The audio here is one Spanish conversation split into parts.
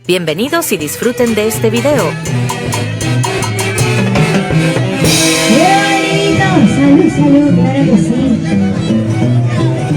Bienvenidos y disfruten de este video. ¡Qué bonito! Salud, salud, claro que sí.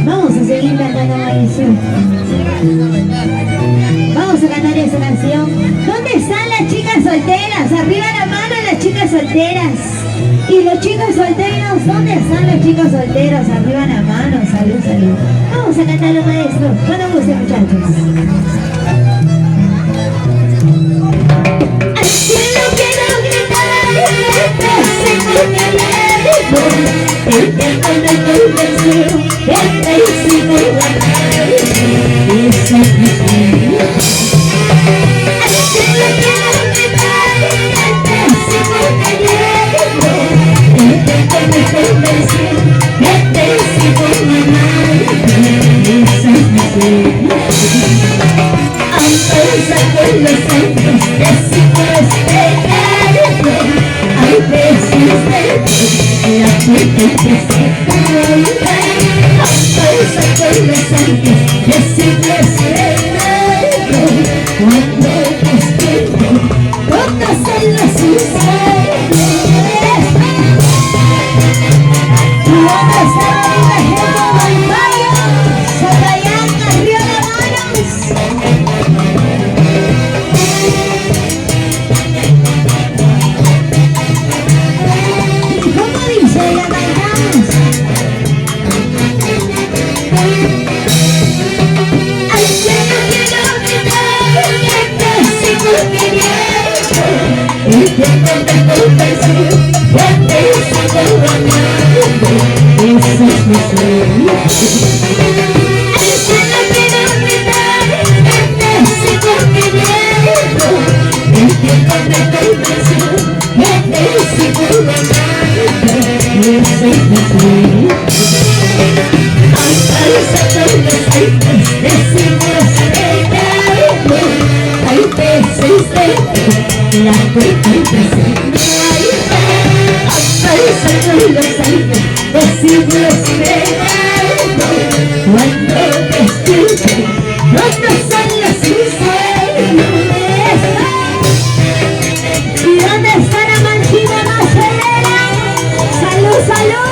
Vamos a seguir cantando eso. Vamos a cantar esa canción. ¿Dónde están las chicas solteras? Arriba la mano las chicas solteras. Y los chicos solteros, ¿dónde están los chicos solteros? Arriba la mano, salud, salud. Vamos a cantarlo, maestro. Cuando guste, muchachos. Al cielo quiero gritar, el tiempo me convenció, el príncipe de la madre, esa es mi sueño. Al cielo quiero gritar, el príncipe me llevó, el tiempo me convenció, el príncipe de la madre, esa es mi sueño. Con los años decido esperarlo. Hay veces de la puerta que se vuelve. Con los años decido esperarlo. Cuando despierto, todos en los sueños. ¿Dónde está la gente del barrio? Zapayán, arriba las manos. La puerta aparece los años, decido esperarlo. Cuando despierto, ¿dónde son los sueños? ¿Y dónde está la manchita más severa? ¡Salud, salud!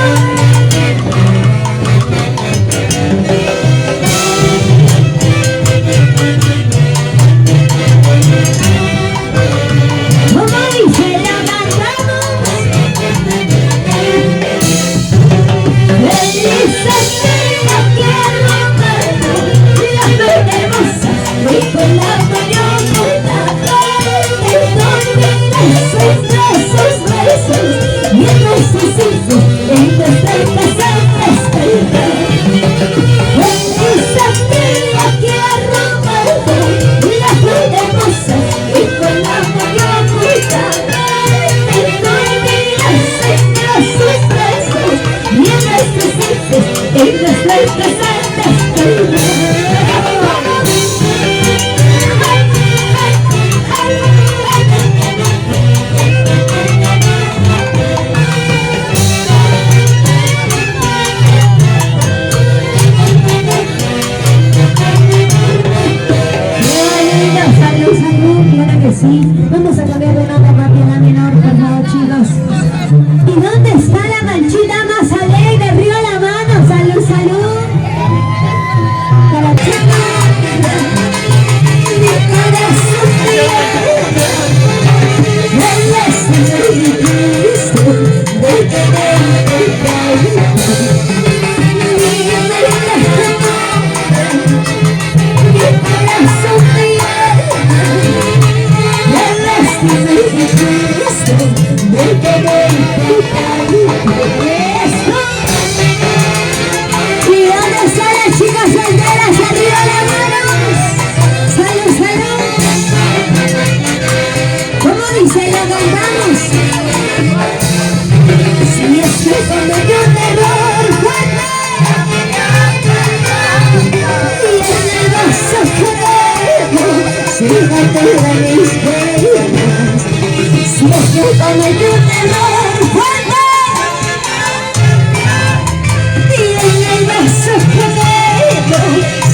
Vamos a cambiar de nota rápida menor, por favor, chicos. ¿Y dónde está la manchita más alegre? Arriba la mano, salud, salud. Para chicos, mi corazón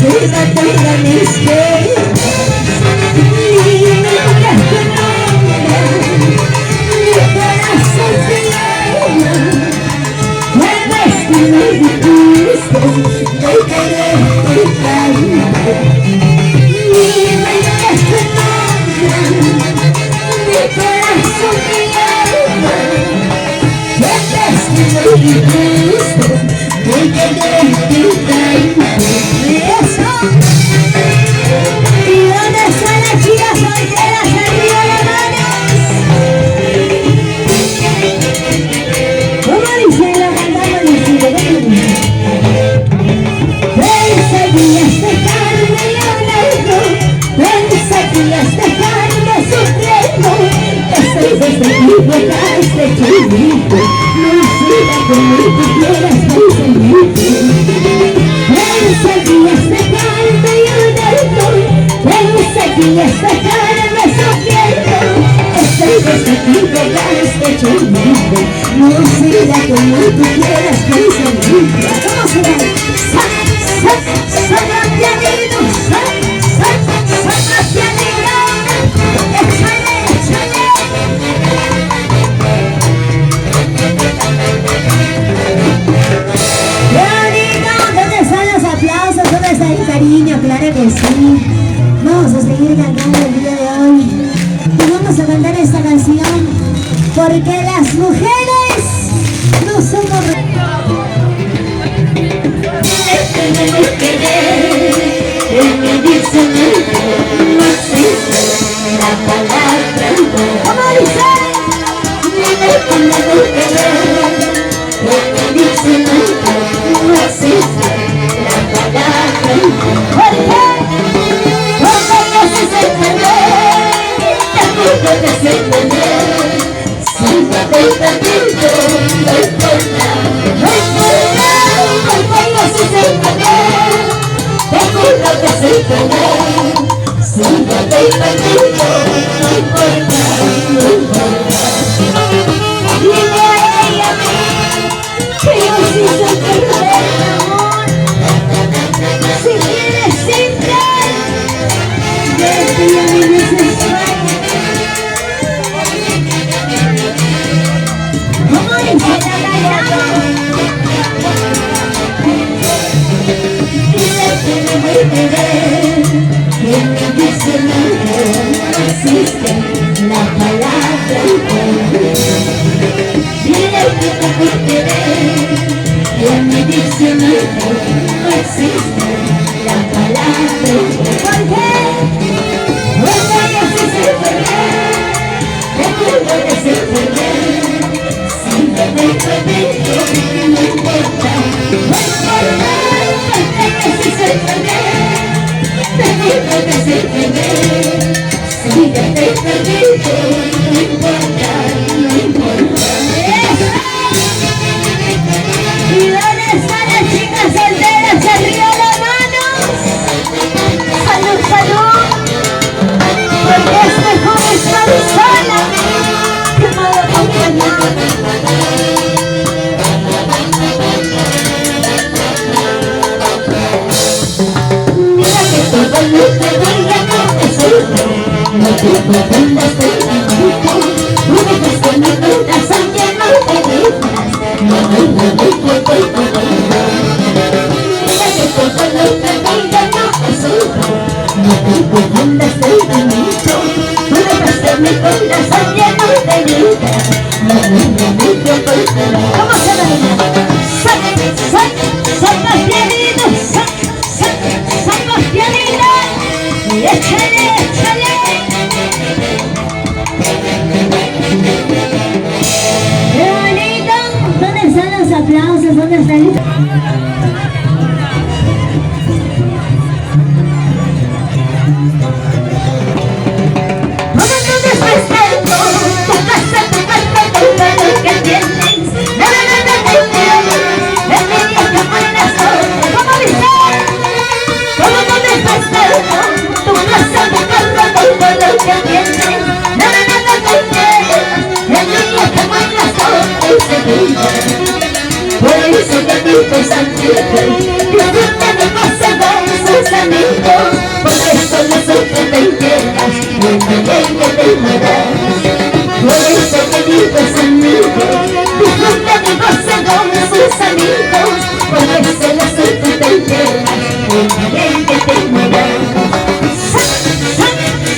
Sudah terlalu como tú quieras conseguirte. Conseguías dejarme llorando, conseguías dejarme sufriendo. Estoy decidido, ya estoy hecho un mundo. No será como tú quieras conseguirte. ¿Cómo será? Saca pianino, saca pianino. Échale, échale. ¿Dónde están los aplausos? ¿Dónde está el cariño? Claro que sí. Vamos a seguir cantando el día de hoy. Y vamos a cantar esta canción porque las mujeres no somos... Me dicen no existe la palabra. ¿Cómo dice? Me dicen no existe la palabra. ¿Por qué? Porque no se entender. Te juro que se entender. Si no te permito, no importa. No importa. Porque no se entender. Te juro que se entender. Si no te permito, no importa. No importa. Dile a ella que yo sí soy perder, amor. Si quieres entrar, desde ya me desespero. ¿Cómo dice la gallina? Dile que me voy a querer, que me dice no existe la palabra. Dile que te voy a querer, que me dice no existe la palabra. ¿Por qué? Porque yo sí sé perder, te juro que sé perder. Si no te permito, no importa, no importa. Porque yo sí sé perder, te juro que sé perder. Si no te permito, no importa, no importa. ¿Y dónde están las chicas solteras? ¡Arriba las manos! ¡Salud, salud! Porque es mejor estar sola que mal acompañada. Mira que todo lo que diga no te sirve. No te confundas con mi grupo. Tú dejas que mi corazón lleno de heridas. No, mira que todo lo que diga no te sirve. No te confundas con mi grupo. Tú dejas que mi corazón lleno de heridas. No, ¿cómo se baila? Saca pianino, saca pianino. Y échale, échale. ¡Qué bonito! ¿Dónde están los aplausos? ¿Dónde están? ¿Dónde estás tanto? Tu casa, todo lo que tienes. Nada te quieres. El niño que buenas cosas. ¿Cómo dice? ¿Dónde estás tanto? Tu casa, todo lo que tienes. Nada te quieres. El niño que buenas cosas. Por eso te digo Santiago, disfruta de cosas con sus amigos, porque solo son que te enteras, y el que te mueras. Por eso te digo Santiago, disfruta de cosas con sus amigos, porque solo son que te enteras, y el que te mueras.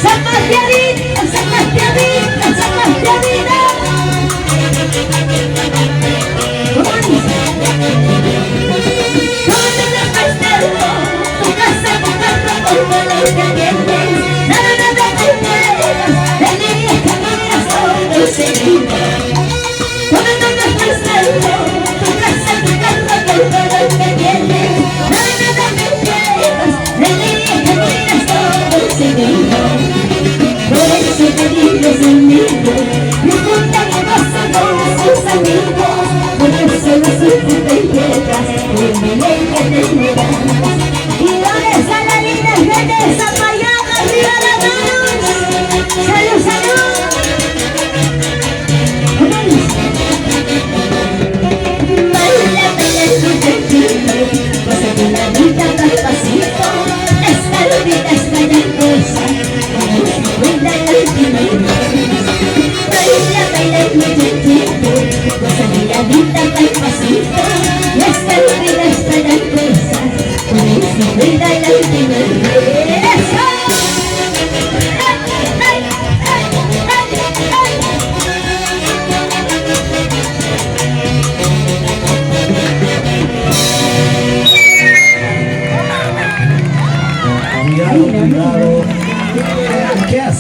Saca pianino, saca pianino, saca pianino.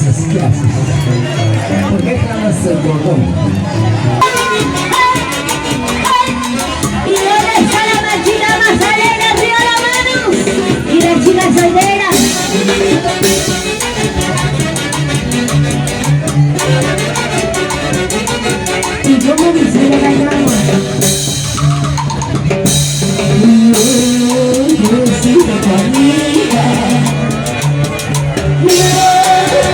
haces? ¿Qué haces? ¿Por qué jalas el cordón? ¿Y dónde está la machita más alegre? ¡Arriba la mano! Y la chica soltera. ¿Y cómo dice la cantamos? Yo siento tu amiga.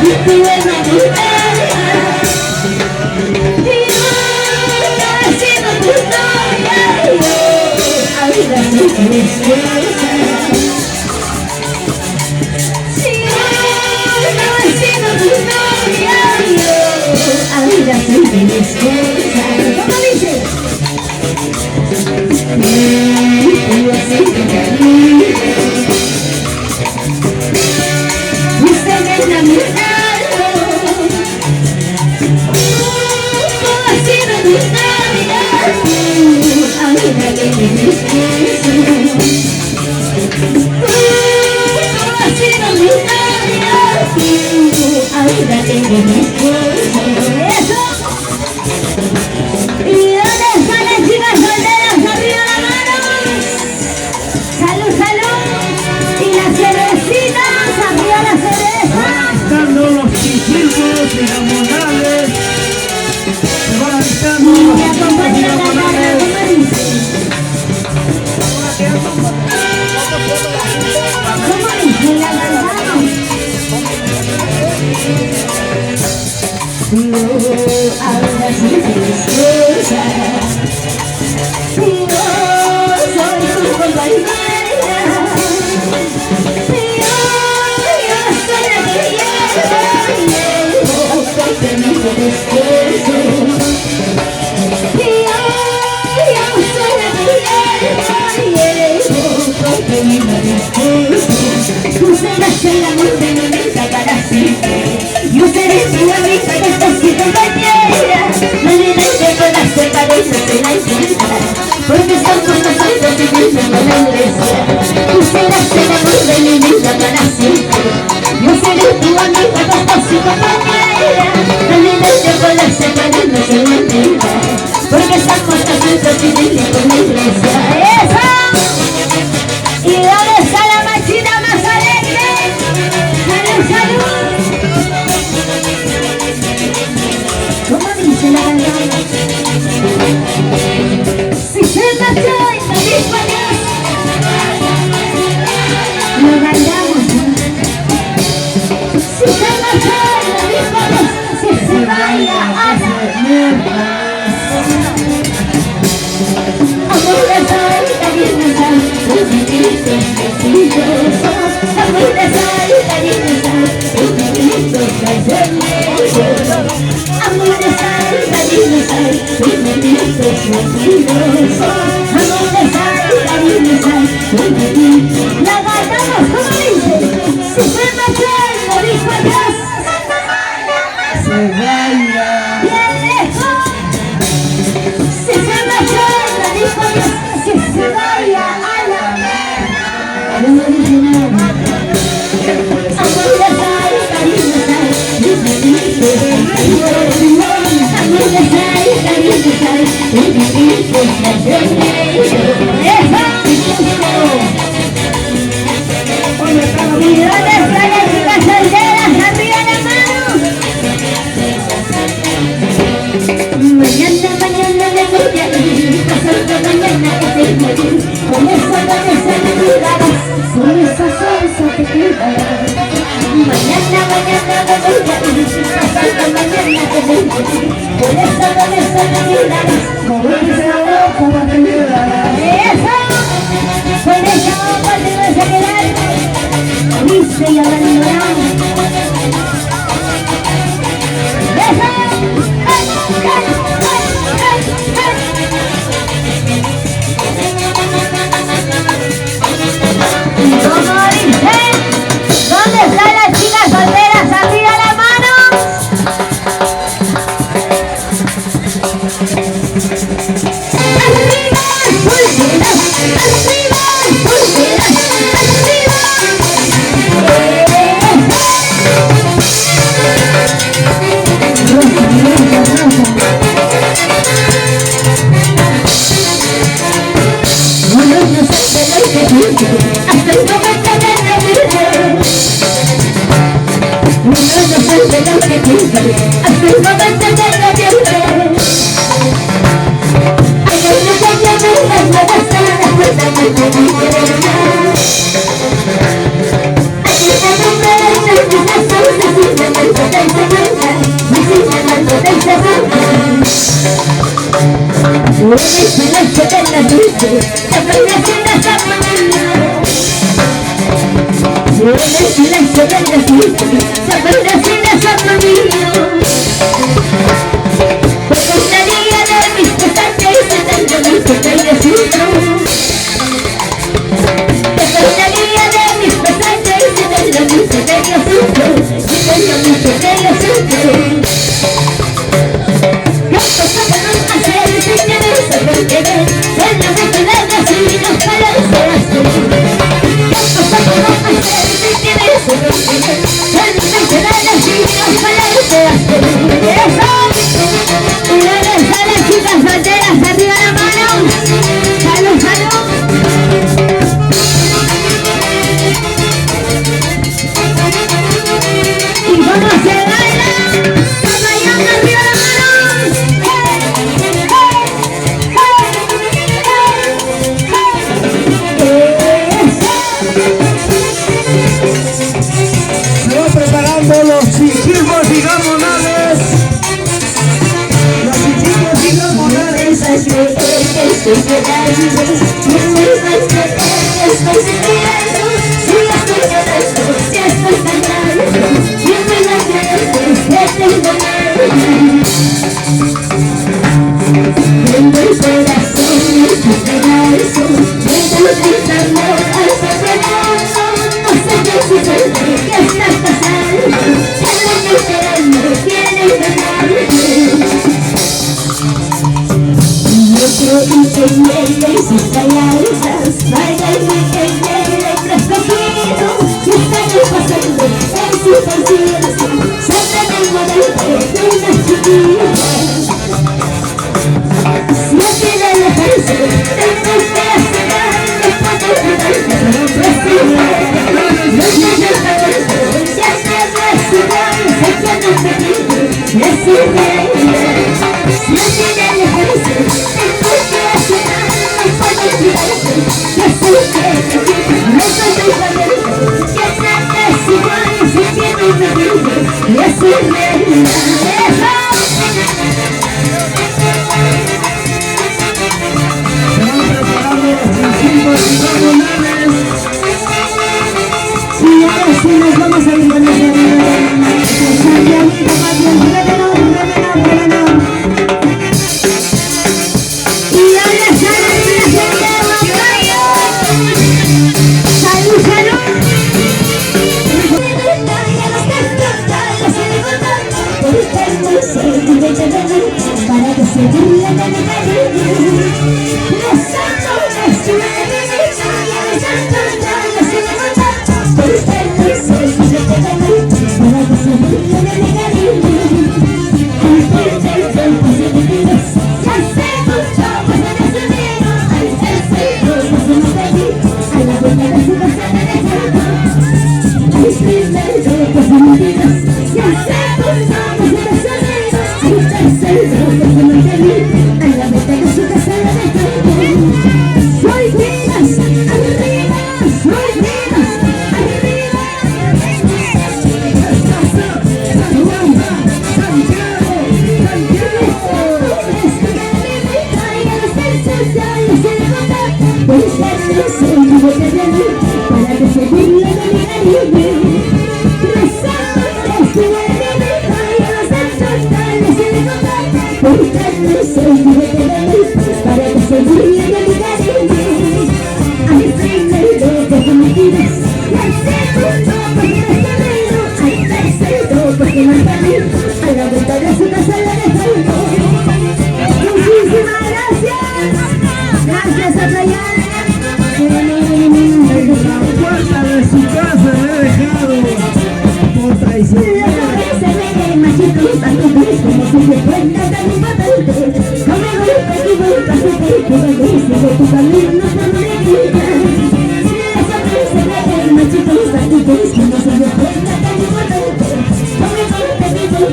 Yo tu enamorada. Yo siendo tu novia. Ahora soy tu esposa. Si yo siendo tu novia. Ahora soy tu esposa. ¿Cómo dice? Usted me enamorado, como ha sido mi novia, ahora que me desprecio. Como ha sido mi novia, ahora que me desprecio. Eso. ¿Y dónde están las chicas solteras? ¡Arriba la mano! ¡Salud, salud! ¡Y las cervecitas! ¡Arriba la cerveza! Dando los chichillos y las monales. Se van avistando Y los me acompañan chichillos y a las la cara, monales. ¿cómo dice? ¿Cómo dice? ¿La cantamos? Ahora soy tu esposa. Yo soy tu compañera. Yo soy la que llevo porque me desprecio. Yo soy la que llevo porque me desprecio. Tú serás el amor de mi vida para siempre. Yo seré tu amiga que estás sin compañera. La nena que puedas separarse de la iglesia, porque están puestos santos y dulces con la iglesia. Tú serás el amor de mi vida para siempre. Yo seré tu amiga que estás sin compañera. La nena que puedas separarse de la iglesia, porque están puestos santos y dulces con la iglesia. ¡Eso! ¿Y dónde está la machita más alegre? ¡Salud, salud! ¿Cómo dice la canción? Si se marchó y no dijo adiós, lo bailamos. Si se marchó y no dijo adiós, que se vaya a la amor de sal, cariño de sal, los brillitos preciosos. Amor de sal, cariño de sal, los brillitos preciosos. Amor de sal, cariño de sal, los brillitos preciosos. Amor de sal, cariño de sal, los brillitos. La cantamos, ¿cómo dice? Si se marchó y no dijo adiós, Se baila. bien lejos. Si se marchó y no dijo adiós, que se vaya a la no dice nada. Amor de sal, cariño de sal, los brillitos preciosos. Amor de sal, cariño de sal, los brillitos preciosos. ¡Eso! ¿Y dónde están las chicas solteras? ¡Arriba la mano! Mañana, mañana me voy a ir, pasando mañana es el morir. Con esa cabeza te cuidarás, con esa salsa te cuidarás. Mañana, mañana me voy a ir, pasando mañana es el morir. Con esa cabeza te cuidarás, con esa ropa te cuidarás. ¡Eso! Con esa ropa te vas a quedar triste y abandonado. ¡Eso! ¡Hey, hey! ¿Cómo dice? ¿Dónde están las chicas solteras? ¡Arriba la mano! ¡Arriba, solteras! ¡Arriba, solteras! ¡Arriba!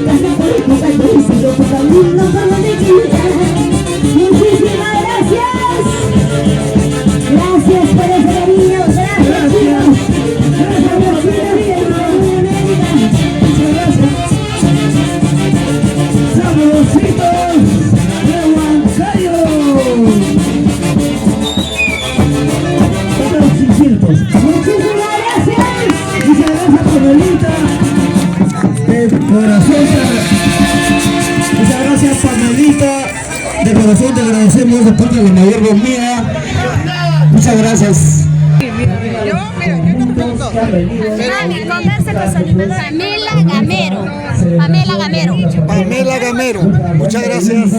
casa por tu canto y sigo tu camino por donde quieras. Muchísimas gracias. Gracias por ese cariño. Gracias, chicos. ¡Sabrositos de Huancayo! Para los 600. Muchísimas gracias. Muchas gracias, Pamelita. De corazón. Muchas gracias, Pamelita. De corazón te agradecemos de parte de la mayordomía. Muchas gracias. Mami, conversa con su animadora. Pamela Gamero. Pamela Gamero. Pamela Gamero. Muchas gracias.